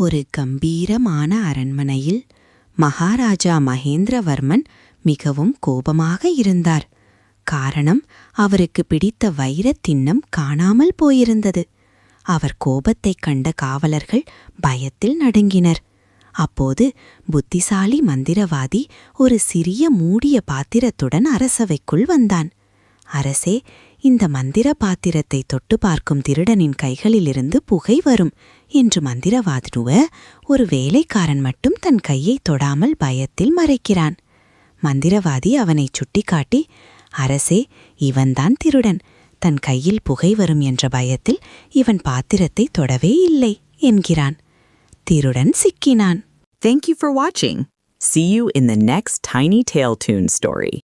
ஒரு கம்பீரமான அரண்மனையில் மகாராஜா மகேந்திரவர்மன் மிகவும் கோபமாக இருந்தார். காரணம், அவருக்கு பிடித்த வைரத் திண்ணம் காணாமல் போயிருந்தது. அவர் கோபத்தைக் கண்ட காவலர்கள் பயத்தில் நடுங்கினர். அப்போது புத்திசாலி மந்திரவாதி ஒரு சிறிய மூடிய பாத்திரத்துடன் அரசவைக்குள் வந்தான். அரசே, இந்த மந்திர பாத்திரத்தை தொட்டு பார்க்கும் திருடனின் கைகளிலிருந்து புகை வரும் என்று மந்திரவாதினுவ, ஒரு வேலைக்காரன் மட்டும் தன் கையை தொடாமல் பயத்தில் மறைக்கிறான். மந்திரவாதி அவனை சுட்டிக்காட்டி, அரசே, இவன்தான் திருடன். தன் கையில் புகை வரும் என்ற பயத்தில் இவன் பாத்திரத்தை தொடவே இல்லை என்கிறான். திருடன் சிக்கினான். Thank you for watching. See you in the next Tiny Tale Toon story.